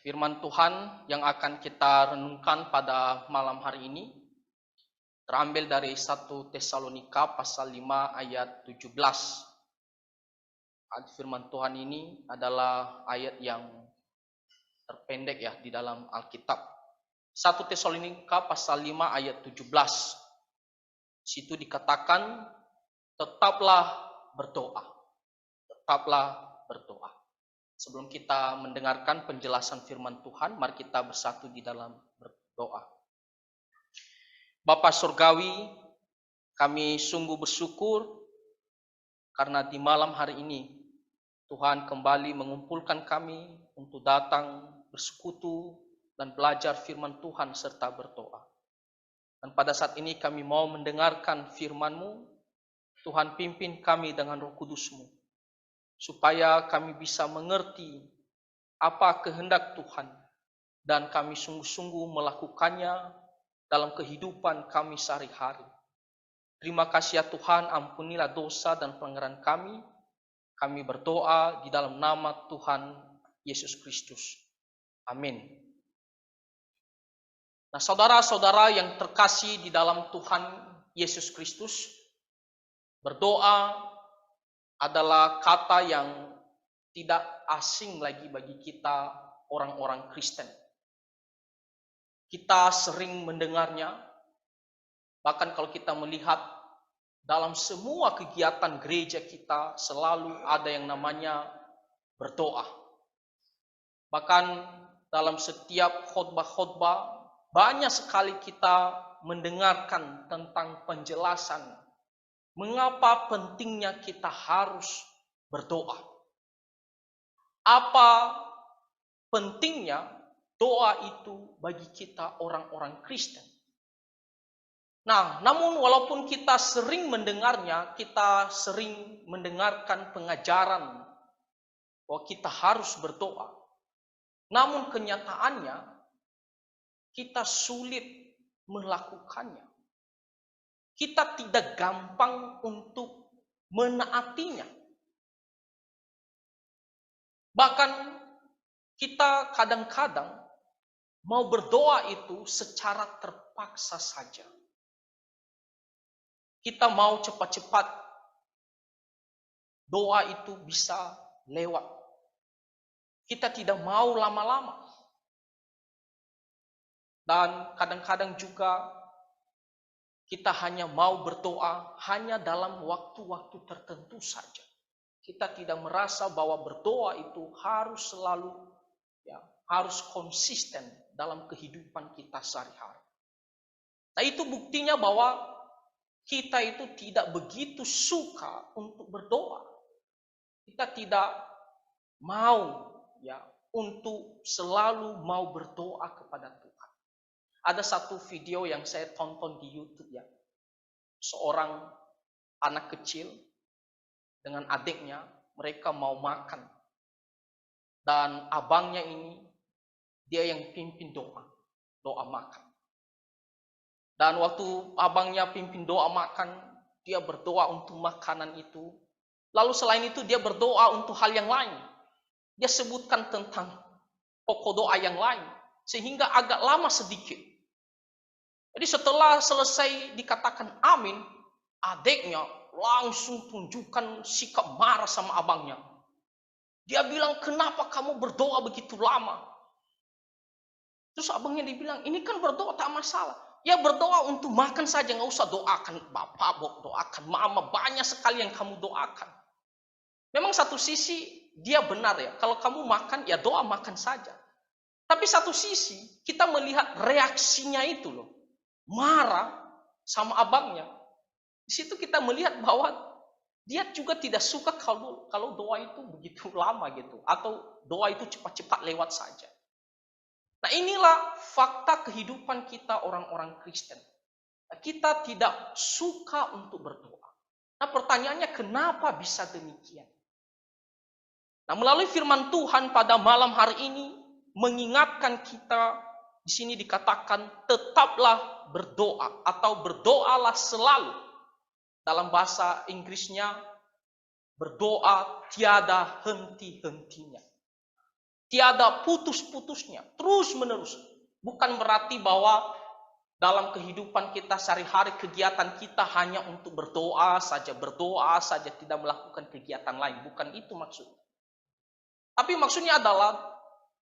Firman Tuhan yang akan kita renungkan pada malam hari ini terambil dari 1 Tesalonika pasal 5 ayat 17. Firman Tuhan ini adalah ayat yang terpendek ya di dalam Alkitab. 1 Tesalonika pasal 5 ayat 17. Situ dikatakan, tetaplah berdoa. Tetaplah berdoa. Sebelum kita mendengarkan penjelasan firman Tuhan, mari kita bersatu di dalam berdoa. Bapa Surgawi, kami sungguh bersyukur karena di malam hari ini Tuhan kembali mengumpulkan kami untuk datang bersekutu dan belajar firman Tuhan serta berdoa. Dan pada saat ini kami mau mendengarkan firman-Mu. Tuhan pimpin kami dengan Roh Kudus-Mu, supaya kami bisa mengerti apa kehendak Tuhan dan kami sungguh-sungguh melakukannya dalam kehidupan kami sehari-hari. Terima kasih ya Tuhan, ampunilah dosa dan pelanggaran kami. Kami berdoa di dalam nama Tuhan Yesus Kristus. Amin. Nah, saudara-saudara yang terkasih di dalam Tuhan Yesus Kristus, berdoa adalah kata yang tidak asing lagi bagi kita orang-orang Kristen. Kita sering mendengarnya, bahkan kalau kita melihat dalam semua kegiatan gereja kita selalu ada yang namanya berdoa. Bahkan dalam setiap khotbah-khotbah banyak sekali kita mendengarkan tentang penjelasan mengapa pentingnya kita harus berdoa. Apa pentingnya doa itu bagi kita orang-orang Kristen? Nah, namun walaupun kita sering mendengarnya, kita sering mendengarkan pengajaran bahwa kita harus berdoa. Namun kenyataannya kita sulit melakukannya. Kita tidak gampang untuk menaatinya. Bahkan kita kadang-kadang mau berdoa itu secara terpaksa saja. Kita mau cepat-cepat doa itu bisa lewat. Kita tidak mau lama-lama. Dan kadang-kadang juga kita hanya mau berdoa hanya dalam waktu-waktu tertentu saja. Kita tidak merasa bahwa berdoa itu harus selalu, harus konsisten dalam kehidupan kita sehari-hari. Nah, itu buktinya bahwa kita itu tidak begitu suka untuk berdoa. Kita tidak mau untuk selalu mau berdoa kepada Tuhan. Ada satu video yang saya tonton di YouTube seorang anak kecil dengan adiknya, mereka mau makan. Dan abangnya ini, dia yang pimpin doa makan. Dan waktu abangnya pimpin doa makan, dia berdoa untuk makanan itu. Lalu selain itu dia berdoa untuk hal yang lain. Dia sebutkan tentang pokok doa yang lain. Sehingga agak lama sedikit. Jadi setelah selesai dikatakan amin, adiknya langsung tunjukkan sikap marah sama abangnya. Dia bilang, kenapa kamu berdoa begitu lama? Terus abangnya dibilang, ini kan berdoa tak masalah. Ya berdoa untuk makan saja, nggak usah doakan bapak, doakan mama, banyak sekali yang kamu doakan. Memang satu sisi dia benar ya, kalau kamu makan ya doa makan saja. Tapi satu sisi kita melihat reaksinya itu loh, marah sama abangnya. Di situ kita melihat bahwa dia juga tidak suka kalau doa itu begitu lama gitu, atau doa itu cepat-cepat lewat saja. Nah, inilah fakta kehidupan kita orang-orang Kristen. Kita tidak suka untuk berdoa. Nah, pertanyaannya kenapa bisa demikian? Nah, melalui firman Tuhan pada malam hari ini mengingatkan kita, di sini dikatakan tetaplah berdoa atau berdoalah selalu. Dalam bahasa Inggrisnya berdoa tiada henti-hentinya. Tiada putus-putusnya, terus-menerus. Bukan berarti bahwa dalam kehidupan kita sehari-hari kegiatan kita hanya untuk berdoa saja, tidak melakukan kegiatan lain. Bukan itu maksudnya. Tapi maksudnya adalah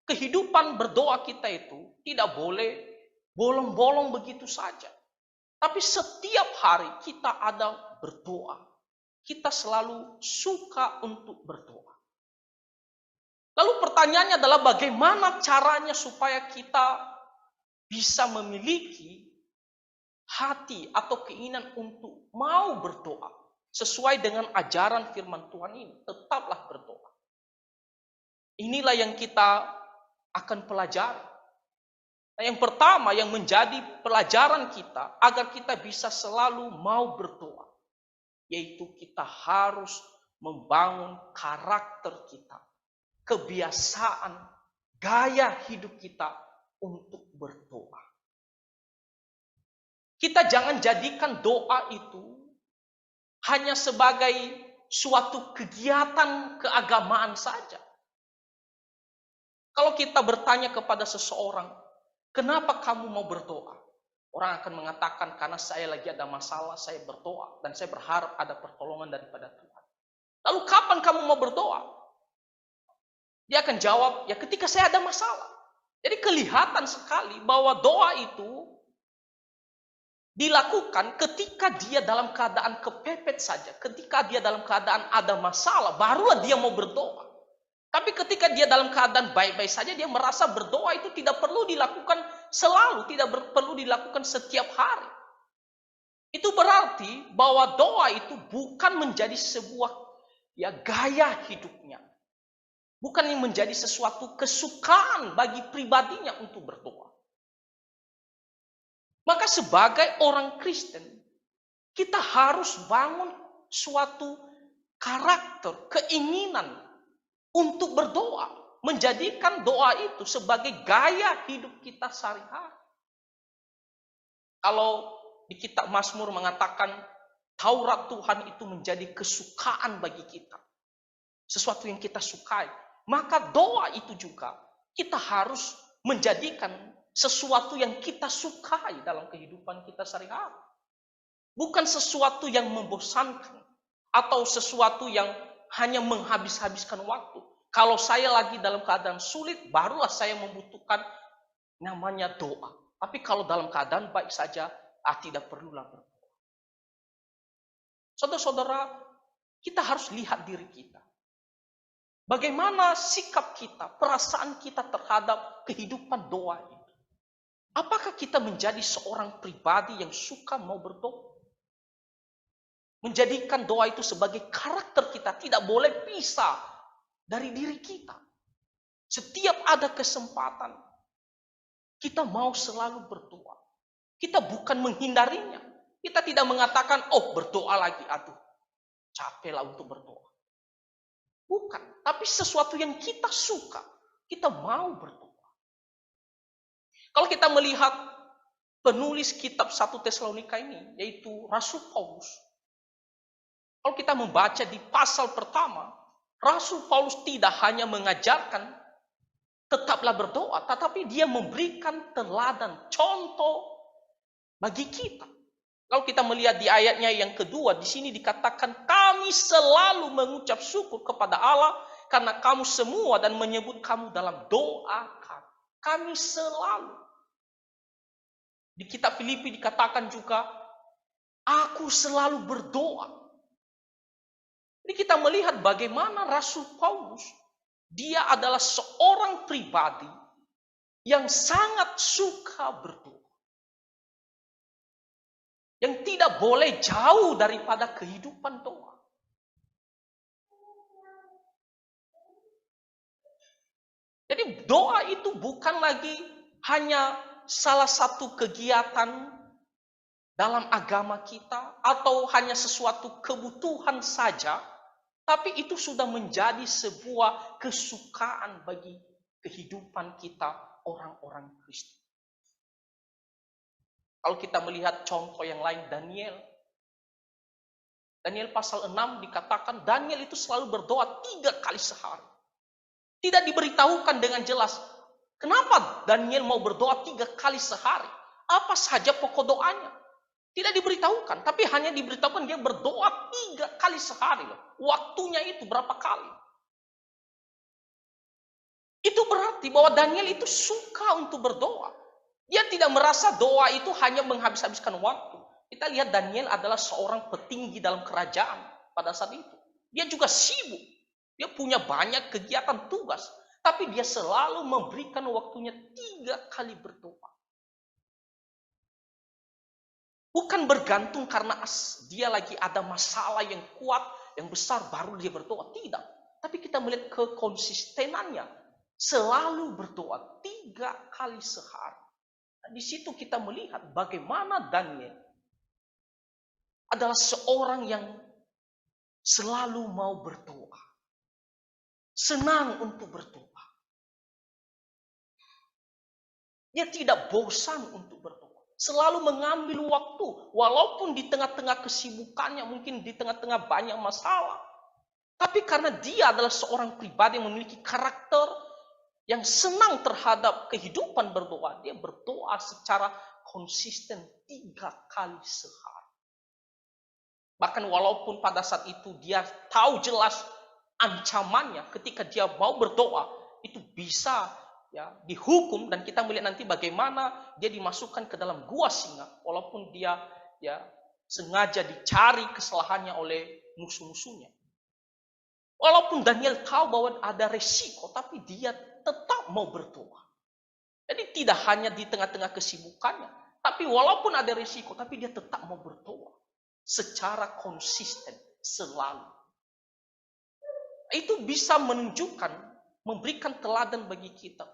kehidupan berdoa kita itu tidak boleh bolong-bolong begitu saja. Tapi setiap hari kita ada berdoa. Kita selalu suka untuk berdoa. Lalu pertanyaannya adalah bagaimana caranya supaya kita bisa memiliki hati atau keinginan untuk mau berdoa sesuai dengan ajaran firman Tuhan ini. Tetaplah berdoa. Inilah yang kita akan pelajari. Nah, yang pertama yang menjadi pelajaran kita agar kita bisa selalu mau berdoa, yaitu kita harus membangun karakter kita, kebiasaan, gaya hidup kita untuk berdoa. Kita jangan jadikan doa itu hanya sebagai suatu kegiatan keagamaan saja. Kalau kita bertanya kepada seseorang, kenapa kamu mau berdoa? Orang akan mengatakan, karena saya lagi ada masalah, saya berdoa. Dan saya berharap ada pertolongan daripada Tuhan. Lalu kapan kamu mau berdoa? Dia akan jawab, ya ketika saya ada masalah. Jadi kelihatan sekali bahwa doa itu dilakukan ketika dia dalam keadaan kepepet saja. Ketika dia dalam keadaan ada masalah, barulah dia mau berdoa. Tapi ketika dia dalam keadaan baik-baik saja, dia merasa berdoa itu tidak perlu dilakukan selalu, tidak perlu dilakukan setiap hari. Itu berarti bahwa doa itu bukan menjadi sebuah gaya hidupnya. Bukan yang menjadi sesuatu kesukaan bagi pribadinya untuk berdoa. Maka sebagai orang Kristen, kita harus bangun suatu karakter, keinginan untuk berdoa. Menjadikan doa itu sebagai gaya hidup kita sehari-hari. Kalau di kitab Mazmur mengatakan, Taurat Tuhan itu menjadi kesukaan bagi kita. Sesuatu yang kita sukai. Maka doa itu juga kita harus menjadikan sesuatu yang kita sukai dalam kehidupan kita sehari-hari. Bukan sesuatu yang membosankan atau sesuatu yang hanya menghabis-habiskan waktu. Kalau saya lagi dalam keadaan sulit, barulah saya membutuhkan namanya doa. Tapi kalau dalam keadaan baik saja, tidak perlulah berdoa. Saudara-saudara, kita harus lihat diri kita. Bagaimana sikap kita, perasaan kita terhadap kehidupan doa itu? Apakah kita menjadi seorang pribadi yang suka mau berdoa? Menjadikan doa itu sebagai karakter kita, tidak boleh pisah dari diri kita. Setiap ada kesempatan, kita mau selalu berdoa. Kita bukan menghindarinya. Kita tidak mengatakan, oh berdoa lagi, aduh capeklah untuk berdoa. Bukan, tapi sesuatu yang kita suka, kita mau berdoa. Kalau kita melihat penulis kitab 1 Tesalonika ini, yaitu Rasul Paulus. Kalau kita membaca di pasal pertama, Rasul Paulus tidak hanya mengajarkan tetaplah berdoa, tetapi dia memberikan teladan, contoh bagi kita. Kalau kita melihat di ayatnya yang kedua, di sini dikatakan kami selalu mengucap syukur kepada Allah karena kamu semua dan menyebut kamu dalam doa kami. Kami selalu. Di kitab Filipi dikatakan juga, aku selalu berdoa. Jadi kita melihat bagaimana Rasul Paulus, dia adalah seorang pribadi yang sangat suka berdoa. Yang tidak boleh jauh daripada kehidupan doa. Jadi doa itu bukan lagi hanya salah satu kegiatan dalam agama kita atau hanya sesuatu kebutuhan saja, tapi itu sudah menjadi sebuah kesukaan bagi kehidupan kita orang-orang Kristen. Kalau kita melihat contoh yang lain, Daniel pasal 6 dikatakan Daniel itu selalu berdoa 3 kali sehari. Tidak diberitahukan dengan jelas. Kenapa Daniel mau berdoa 3 kali sehari? Apa saja pokok doanya? Tidak diberitahukan, tapi hanya diberitahukan dia berdoa 3 kali sehari loh. Waktunya itu berapa kali? Itu berarti bahwa Daniel itu suka untuk berdoa. Dia tidak merasa doa itu hanya menghabis-habiskan waktu. Kita lihat Daniel adalah seorang petinggi dalam kerajaan pada saat itu. Dia juga sibuk. Dia punya banyak kegiatan tugas. Tapi dia selalu memberikan waktunya 3 kali berdoa. Bukan bergantung karena dia lagi ada masalah yang kuat, yang besar, baru dia berdoa. Tidak. Tapi kita melihat kekonsistenannya. Selalu berdoa 3 kali sehari. Nah, di situ kita melihat bagaimana Daniel adalah seorang yang selalu mau berdoa. Senang untuk berdoa. Dia tidak bosan untuk berdoa. Selalu mengambil waktu. Walaupun di tengah-tengah kesibukannya, mungkin di tengah-tengah banyak masalah. Tapi karena dia adalah seorang pribadi yang memiliki karakter yang senang terhadap kehidupan berdoa. Dia berdoa secara konsisten 3 kali sehari. Bahkan walaupun pada saat itu dia tahu jelas ancamannya ketika dia mau berdoa, itu bisa ya dihukum, dan kita melihat nanti bagaimana dia dimasukkan ke dalam gua singa walaupun dia ya sengaja dicari kesalahannya oleh musuh-musuhnya. Walaupun Daniel tahu bahwa ada resiko, tapi dia tetap mau berdoa. Jadi tidak hanya di tengah-tengah kesibukannya, tapi walaupun ada resiko, tapi dia tetap mau berdoa secara konsisten selalu. Itu bisa menunjukkan, memberikan teladan bagi kita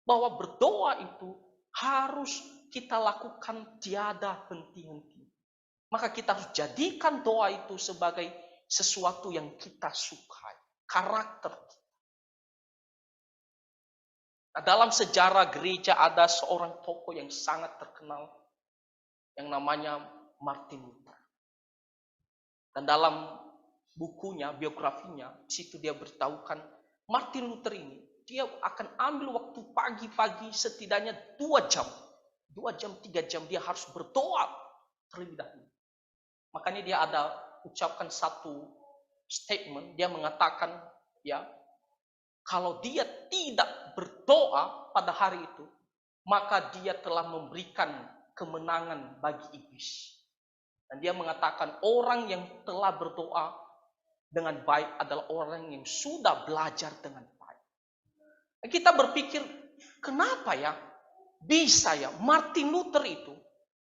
bahwa berdoa itu harus kita lakukan tiada henti-henti. Maka kita harus jadikan doa itu sebagai sesuatu yang kita sukai, karakter kita. Nah, dalam sejarah gereja ada seorang tokoh yang sangat terkenal yang namanya Martin Luther. Dan dalam bukunya, biografinya, di situ dia beritahukan Martin Luther ini, dia akan ambil waktu pagi-pagi setidaknya 2 jam. 2 jam, 3 jam dia harus berdoa terlebih dahulu. Makanya dia ada ucapkan satu statement, dia mengatakan ya, kalau dia tidak berdoa pada hari itu, maka dia telah memberikan kemenangan bagi iblis. Dan dia mengatakan orang yang telah berdoa dengan baik adalah orang yang sudah belajar dengan baik. Kita berpikir, kenapa ya bisa ya Martin Luther itu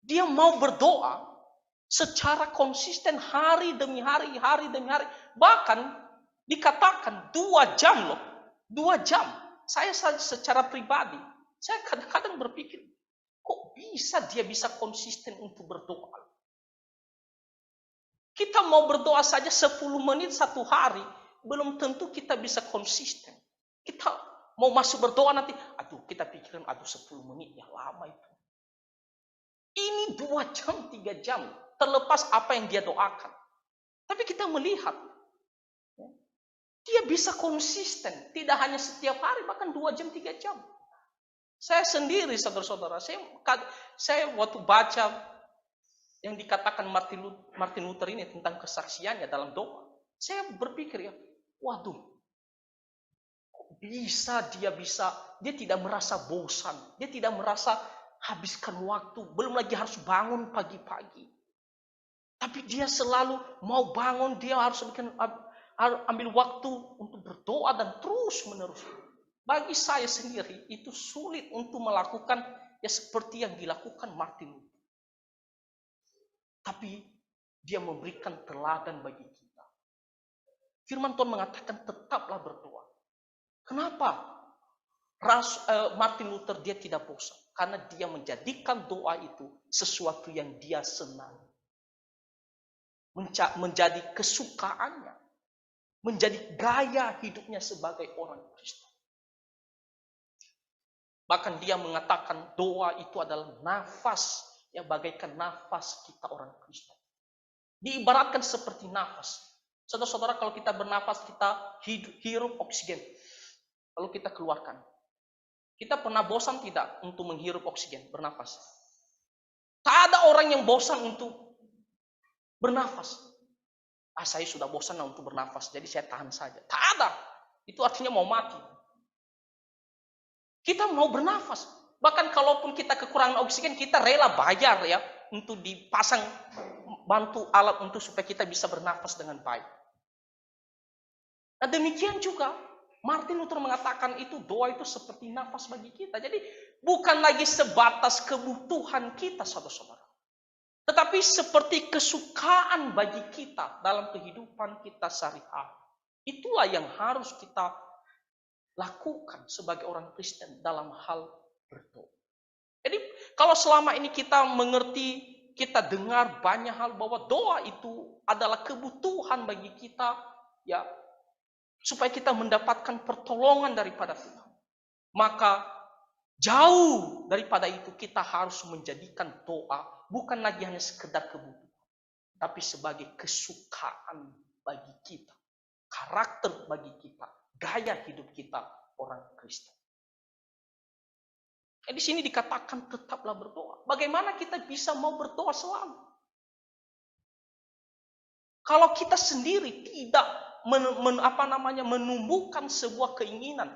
dia mau berdoa secara konsisten hari demi hari, hari demi hari. Bahkan dikatakan 2 jam loh. 2 jam. Saya secara pribadi, saya kadang-kadang berpikir, kok bisa dia bisa konsisten untuk berdoa? Kita mau berdoa saja 10 menit 1 hari, belum tentu kita bisa konsisten. Kita mau masuk berdoa nanti, kita pikirin 10 menit ya lama itu. Ini 2 jam, 3 jam, terlepas apa yang dia doakan. Tapi kita melihat, dia bisa konsisten, tidak hanya setiap hari, bahkan 2 jam, 3 jam. Saya sendiri, saudara-saudara, saya waktu baca yang dikatakan Martin Luther ini tentang kesaksiannya dalam doa, saya berpikir ya, waduh, kok bisa dia tidak merasa bosan, dia tidak merasa habiskan waktu, belum lagi harus bangun pagi-pagi. Tapi dia selalu mau bangun, dia harus ambil waktu untuk berdoa dan terus menerus. Bagi saya sendiri itu sulit untuk melakukan ya seperti yang dilakukan Martin Luther. Tapi dia memberikan teladan bagi kita. Firman Tuhan mengatakan tetaplah berdoa. Kenapa? Martin Luther dia tidak bosan. Karena dia menjadikan doa itu sesuatu yang dia senang. Menjadi kesukaannya. Menjadi gaya hidupnya sebagai orang Kristen. Bahkan dia mengatakan doa itu adalah nafas, ya bagaikan nafas kita orang Kristen. Diibaratkan seperti nafas. Saudara-saudara, kalau kita bernafas, kita hirup oksigen. lalu kita keluarkan. Kita pernah bosan tidak untuk menghirup oksigen, bernafas? Tak ada orang yang bosan untuk bernafas. Saya sudah bosan untuk bernafas, jadi saya tahan saja. Tak ada. Itu artinya mau mati. Kita mau bernafas. Bahkan kalaupun kita kekurangan oksigen, kita rela bayar ya untuk dipasang bantu alat untuk supaya kita bisa bernafas dengan baik. Nah demikian juga Martin Luther mengatakan itu doa itu seperti nafas bagi kita. Jadi bukan lagi sebatas kebutuhan kita saudara-saudara. Tetapi seperti kesukaan bagi kita dalam kehidupan kita sehari-hari. Itulah yang harus kita lakukan sebagai orang Kristen dalam hal berdoa. Jadi kalau selama ini kita mengerti, kita dengar banyak hal bahwa doa itu adalah kebutuhan bagi kita, ya, supaya kita mendapatkan pertolongan daripada Tuhan. Maka jauh daripada itu kita harus menjadikan doa bukan lagi hanya sekedar kebutuhan, tapi sebagai kesukaan bagi kita, karakter bagi kita, gaya hidup kita orang Kristen. Di sini dikatakan tetaplah berdoa. Bagaimana kita bisa mau berdoa selalu? Kalau kita sendiri tidak menumbuhkan sebuah keinginan,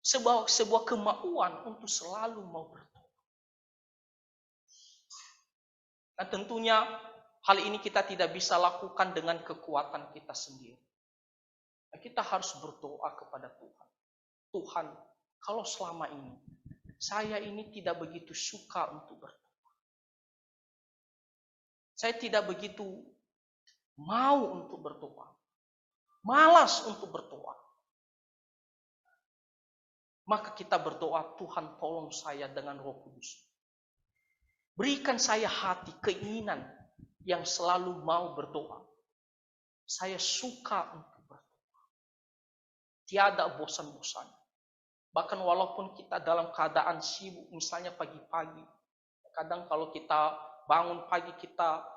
sebuah kemauan untuk selalu mau berdoa. Nah tentunya hal ini kita tidak bisa lakukan dengan kekuatan kita sendiri. Nah, kita harus berdoa kepada Tuhan. Tuhan, kalau selama ini saya ini tidak begitu suka untuk berdoa. Saya tidak begitu mau untuk berdoa. Malas untuk berdoa. Maka kita berdoa, Tuhan tolong saya dengan Roh Kudus. Berikan saya hati, keinginan yang selalu mau berdoa. Saya suka untuk berdoa. Tiada bosan-bosan. Bahkan walaupun kita dalam keadaan sibuk, misalnya pagi-pagi. Kadang kalau kita bangun pagi, kita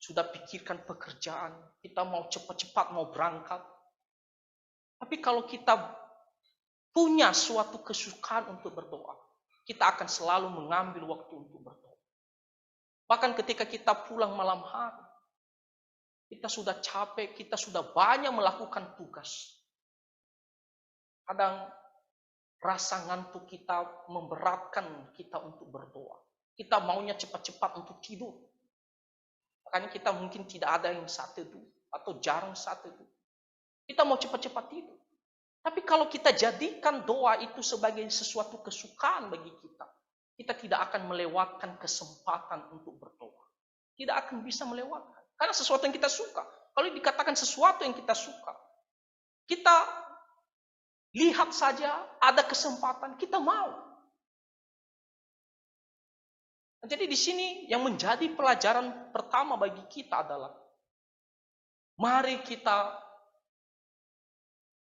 sudah pikirkan pekerjaan. Kita mau cepat-cepat mau berangkat. Tapi kalau kita punya suatu kesukaan untuk berdoa, kita akan selalu mengambil waktu untuk berdoa. Bahkan ketika kita pulang malam hari, kita sudah capek, kita sudah banyak melakukan tugas. Kadang rasa ngantuk kita memberatkan kita untuk berdoa. Kita maunya cepat-cepat untuk tidur. Makanya kita mungkin tidak ada yang saat teduh atau jarang saat teduh. Kita mau cepat-cepat tidur. Tapi kalau kita jadikan doa itu sebagai sesuatu kesukaan bagi kita, kita tidak akan melewatkan kesempatan untuk berdoa. Tidak akan bisa melewatkan. Karena sesuatu yang kita suka. Kalau dikatakan sesuatu yang kita suka, kita lihat saja ada kesempatan, kita mau. Jadi di sini yang menjadi pelajaran pertama bagi kita adalah mari kita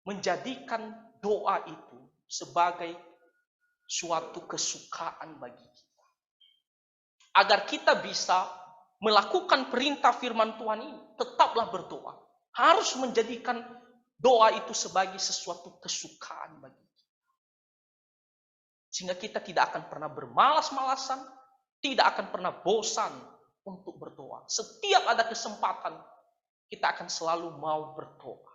menjadikan doa itu sebagai suatu kesukaan bagi kita. Agar kita bisa melakukan perintah firman Tuhan ini, tetaplah berdoa. Harus menjadikan doa itu sebagai sesuatu kesukaan bagi kita. Sehingga kita tidak akan pernah bermalas-malasan, tidak akan pernah bosan untuk berdoa. Setiap ada kesempatan, kita akan selalu mau berdoa.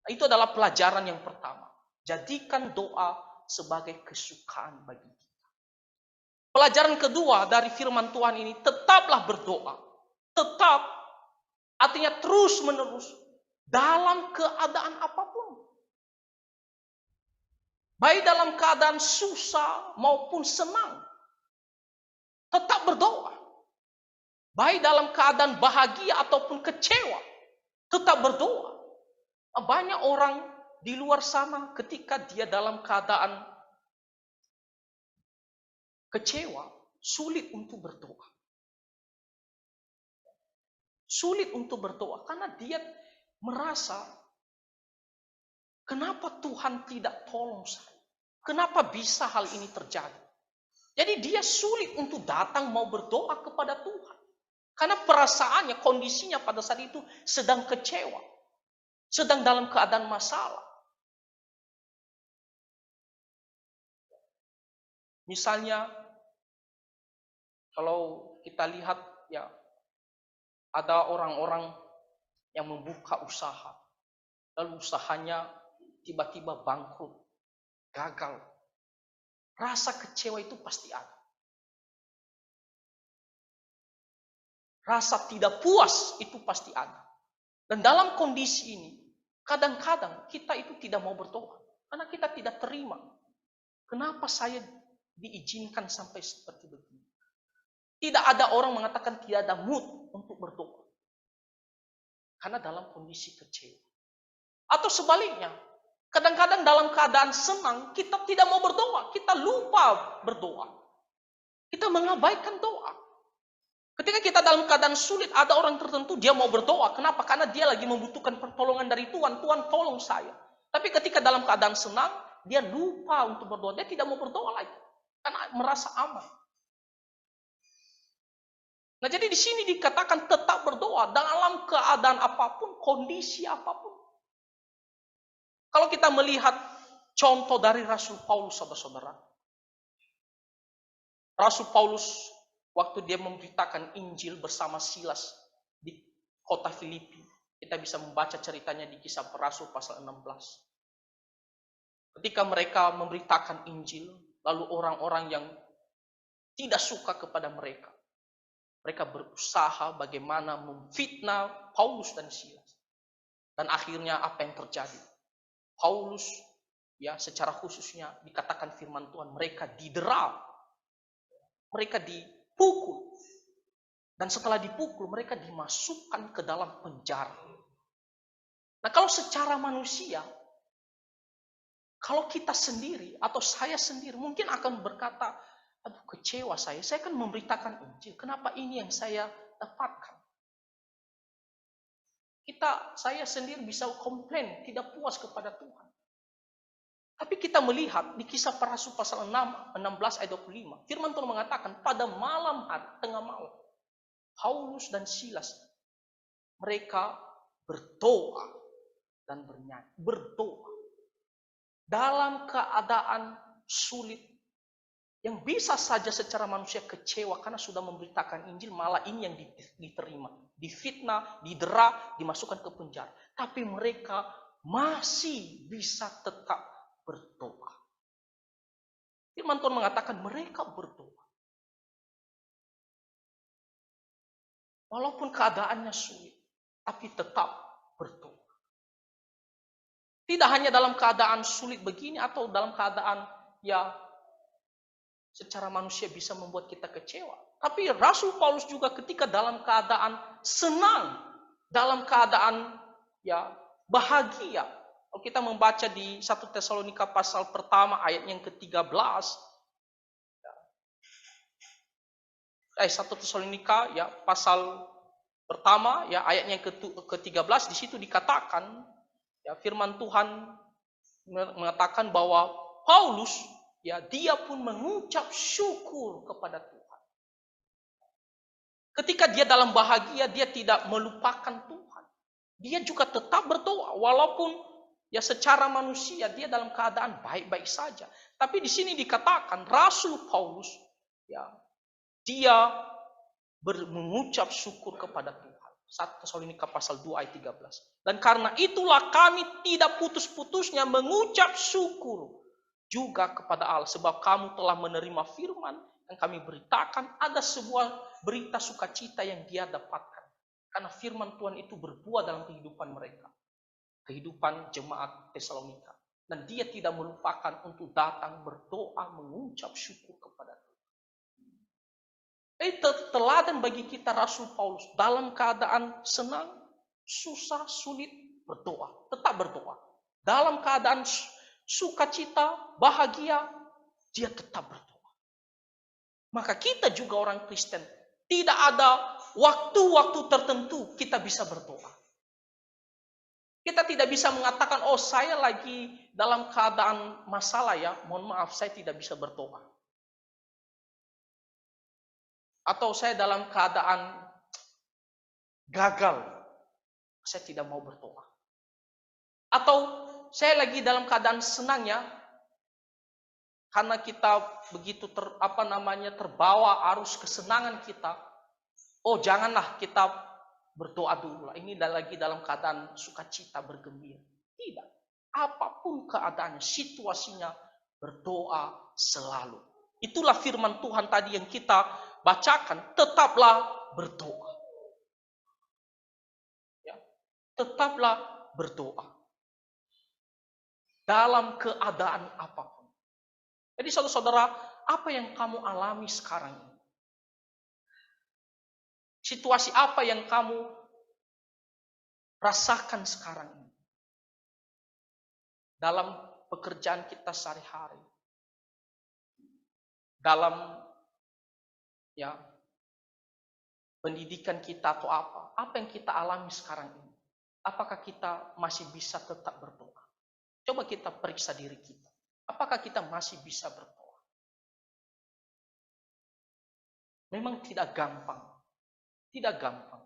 Itu adalah pelajaran yang pertama. Jadikan doa sebagai kesukaan bagi kita. Pelajaran kedua dari firman Tuhan ini, tetaplah berdoa. Tetap, artinya terus-menerus, dalam keadaan apapun. Baik dalam keadaan susah maupun senang. Tetap berdoa. Baik dalam keadaan bahagia ataupun kecewa. Tetap berdoa. Banyak orang di luar sana ketika dia dalam keadaan kecewa, sulit untuk berdoa. Sulit untuk berdoa karena dia merasa, kenapa Tuhan tidak tolong saya? Kenapa bisa hal ini terjadi? Jadi dia sulit untuk datang mau berdoa kepada Tuhan. Karena perasaannya, kondisinya pada saat itu sedang kecewa. Sedang dalam keadaan masalah. Misalnya, kalau kita lihat ya, ada orang-orang yang membuka usaha, lalu usahanya tiba-tiba bangkrut, gagal. Rasa kecewa itu pasti ada. Rasa tidak puas itu pasti ada. Dan dalam kondisi ini, kadang-kadang kita itu tidak mau berdoa. Karena kita tidak terima. Kenapa saya diizinkan sampai seperti begini? Tidak ada orang mengatakan tidak ada mood untuk berdoa. Karena dalam kondisi kecewa. Atau sebaliknya, kadang-kadang dalam keadaan senang, kita tidak mau berdoa. Kita lupa berdoa. Kita mengabaikan doa. Ketika kita dalam keadaan sulit, ada orang tertentu dia mau berdoa. Kenapa? Karena dia lagi membutuhkan pertolongan dari Tuhan. Tuhan tolong saya. Tapi ketika dalam keadaan senang, dia lupa untuk berdoa. Dia tidak mau berdoa lagi. Karena merasa aman. Nah, jadi di sini dikatakan tetap berdoa dalam keadaan apapun, kondisi apapun. Kalau kita melihat contoh dari Rasul Paulus, saudara-saudara. Rasul Paulus waktu dia memberitakan Injil bersama Silas di kota Filipi. Kita bisa membaca ceritanya di Kisah Rasul pasal 16. Ketika mereka memberitakan Injil, lalu orang-orang yang tidak suka kepada mereka berusaha bagaimana memfitnah Paulus dan Silas. Dan akhirnya apa yang terjadi? Paulus, ya secara khususnya dikatakan firman Tuhan, mereka didera, mereka dipukul. Dan setelah dipukul, mereka dimasukkan ke dalam penjara. Nah, kalau secara manusia, kalau kita sendiri atau saya sendiri mungkin akan berkata, aduh kecewa saya kan memberitakan Injil, kenapa ini yang saya dapatkan? Saya sendiri bisa komplain, tidak puas kepada Tuhan. Tapi kita melihat di Kisah Para Rasul pasal 16 ayat 25, firman Tuhan mengatakan pada malam hari, tengah malam, Paulus dan Silas, mereka berdoa dan bernyanyi. Berdoa. Dalam keadaan sulit, yang bisa saja secara manusia kecewa karena sudah memberitakan Injil, malah ini yang diterima. Difitnah, didera, dimasukkan ke penjara. Tapi mereka masih bisa tetap berdoa. Firman Tuhan mengatakan mereka berdoa. Walaupun keadaannya sulit, tapi tetap berdoa. Tidak hanya dalam keadaan sulit begini atau dalam keadaan ya secara manusia bisa membuat kita kecewa. Tapi Rasul Paulus juga ketika dalam keadaan senang, dalam keadaan ya bahagia. Kalau kita membaca di 1 Tesalonika pasal pertama ayat yang ke-13, 1 Tesalonika ya pasal pertama ya ayatnya ke-13, di situ dikatakan ya firman Tuhan mengatakan bahwa Paulus ya dia pun mengucap syukur kepada Tuhan. Ketika dia dalam bahagia, dia tidak melupakan Tuhan. Dia juga tetap berdoa walaupun ya secara manusia dia dalam keadaan baik-baik saja. Tapi di sini dikatakan Rasul Paulus ya dia mengucap syukur kepada Tuhan. 1 Tesalonika pasal 2 ayat 13. Dan karena itulah kami tidak putus-putusnya mengucap syukur juga kepada Allah, sebab kamu telah menerima firman yang kami beritakan, ada sebuah berita sukacita yang dia dapatkan. Karena firman Tuhan itu berbuah dalam kehidupan mereka. Kehidupan jemaat Tesalonika. Dan dia tidak melupakan untuk datang berdoa, mengucap syukur kepada Tuhan. Teladan bagi kita Rasul Paulus. Dalam keadaan senang, susah, sulit, berdoa. Tetap berdoa. Dalam keadaan sukacita, bahagia, dia tetap berdoa. Maka kita juga orang Kristen, tidak ada waktu-waktu tertentu kita bisa berdoa. Kita tidak bisa mengatakan, oh saya lagi dalam keadaan masalah ya, mohon maaf saya tidak bisa berdoa. Atau saya dalam keadaan gagal, saya tidak mau berdoa. Atau saya lagi dalam keadaan senang ya, karena kita begitu terbawa arus kesenangan kita, oh janganlah kita berdoa dulu lah. Ini lagi dalam keadaan sukacita, bergembira. Tidak. Apapun keadaannya, situasinya, berdoa selalu. Itulah firman Tuhan tadi yang kita bacakan. Tetaplah berdoa. Ya, tetaplah berdoa. Dalam keadaan apapun. Jadi saudara-saudara, apa yang kamu alami sekarang ini? Situasi apa yang kamu rasakan sekarang ini? Dalam pekerjaan kita sehari-hari. Dalam pendidikan kita atau apa? Apa yang kita alami sekarang ini? Apakah kita masih bisa tetap berdoa? Coba kita periksa diri kita. Apakah kita masih bisa berdoa? Memang tidak gampang. Tidak gampang.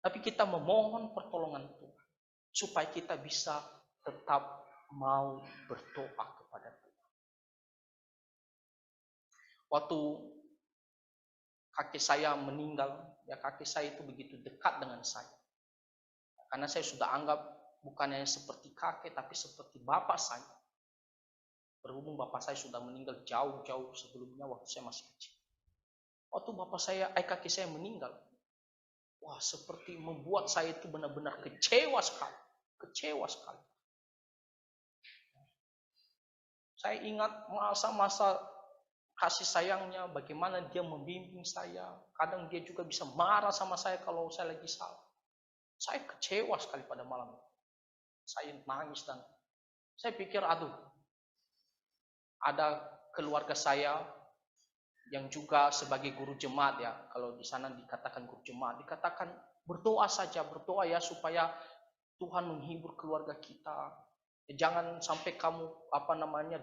Tapi kita memohon pertolongan Tuhan. Supaya kita bisa tetap mau berdoa kepada Tuhan. Waktu kakek saya meninggal, kakek saya itu begitu dekat dengan saya. Karena saya sudah anggap bukannya seperti kakek, tapi seperti bapak saya. Berhubung bapak saya sudah meninggal jauh-jauh sebelumnya waktu saya masih kecil. Waktu kakek saya meninggal, wah seperti membuat saya itu benar-benar kecewa sekali. Kecewa sekali. Saya ingat masa-masa kasih sayangnya, bagaimana dia membimbing saya. Kadang dia juga bisa marah sama saya kalau saya lagi salah. Saya kecewa sekali pada malam itu. Saya nangis dan saya pikir, ada keluarga saya yang juga sebagai guru jemaat ya, kalau di sana dikatakan guru jemaat, dikatakan berdoa saja, berdoa ya supaya Tuhan menghibur keluarga kita. Jangan sampai kamu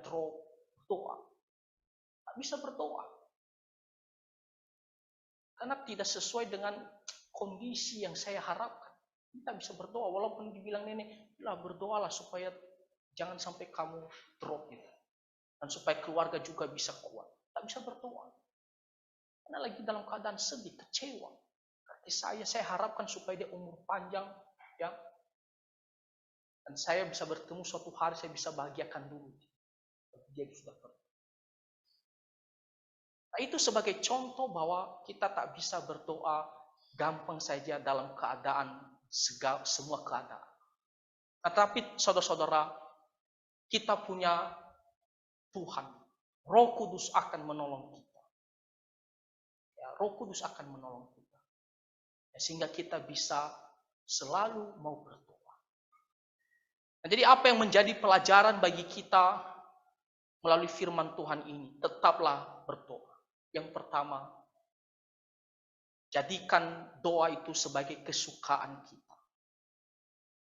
drop, berdoa. Tak bisa berdoa. Karena tidak sesuai dengan kondisi yang saya harapkan. Kita bisa berdoa walaupun dibilang nenek, berdoalah supaya jangan sampai kamu drop gitu. Dan supaya keluarga juga bisa kuat. Tak bisa berdoa. Karena lagi dalam keadaan sedih, kecewa. Karena saya harapkan supaya dia umur panjang, ya. Dan saya bisa bertemu suatu hari, saya bisa bahagiakan dulu. Dia sudah pergi. Nah, itu sebagai contoh bahwa kita tak bisa berdoa gampang saja dalam keadaan semua keadaan. Tetapi saudara-saudara, kita punya Tuhan. Roh Kudus akan menolong kita. Ya, Roh Kudus akan menolong kita. Ya, sehingga kita bisa selalu mau berdoa. Nah, jadi apa yang menjadi pelajaran bagi kita melalui firman Tuhan ini? Tetaplah berdoa. Yang pertama, jadikan doa itu sebagai kesukaan kita.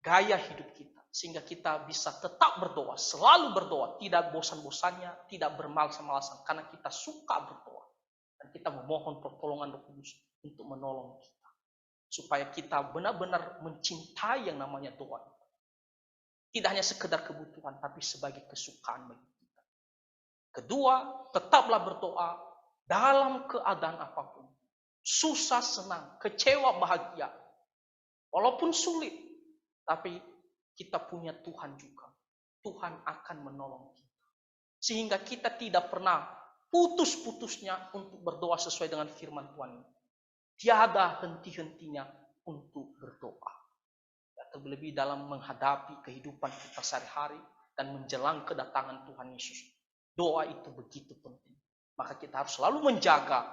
Gaya hidup kita. Sehingga kita bisa tetap berdoa, selalu berdoa. Tidak bosan-bosannya, tidak bermalas-malasan. Karena kita suka berdoa. Dan kita memohon pertolongan Roh Kudus untuk menolong kita. Supaya kita benar-benar mencintai yang namanya doa. Tidak hanya sekedar kebutuhan, tapi sebagai kesukaan bagi kita. Kedua, tetaplah berdoa dalam keadaan apapun. Susah, senang, kecewa, bahagia. Walaupun sulit, tapi kita punya Tuhan juga. Tuhan akan menolong kita. Sehingga kita tidak pernah putus-putusnya untuk berdoa sesuai dengan firman Tuhan ini. Tiada henti-hentinya untuk berdoa. Terlebih dalam menghadapi kehidupan kita sehari-hari dan menjelang kedatangan Tuhan Yesus. Doa itu begitu penting. Maka kita harus selalu menjaga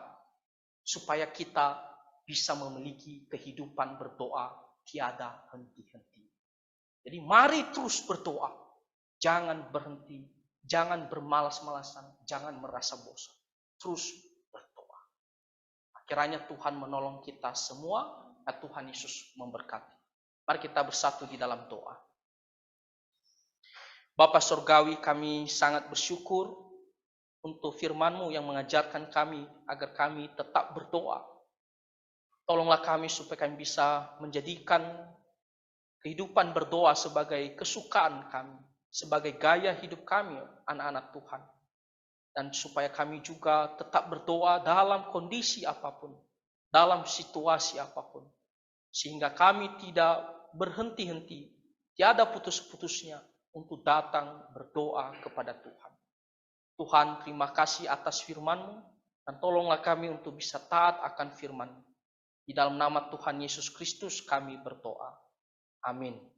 supaya kita bisa memiliki kehidupan berdoa tiada henti-henti. Jadi mari terus berdoa. Jangan berhenti, jangan bermalas-malasan, jangan merasa bosan. Terus berdoa. Kiranya Tuhan menolong kita semua dan Tuhan Yesus memberkati. Mari kita bersatu di dalam doa. Bapa Surgawi, kami sangat bersyukur untuk firman-Mu yang mengajarkan kami agar kami tetap berdoa. Tolonglah kami supaya kami bisa menjadikan kehidupan berdoa sebagai kesukaan kami, sebagai gaya hidup kami, anak-anak Tuhan. dan supaya kami juga tetap berdoa dalam kondisi apapun, dalam situasi apapun, sehingga kami tidak berhenti-henti, tiada putus-putusnya untuk datang berdoa kepada Tuhan. Tuhan, terima kasih atas firman-Mu, dan tolonglah kami untuk bisa taat akan firman-Mu. Di dalam nama Tuhan Yesus Kristus kami berdoa. Amin.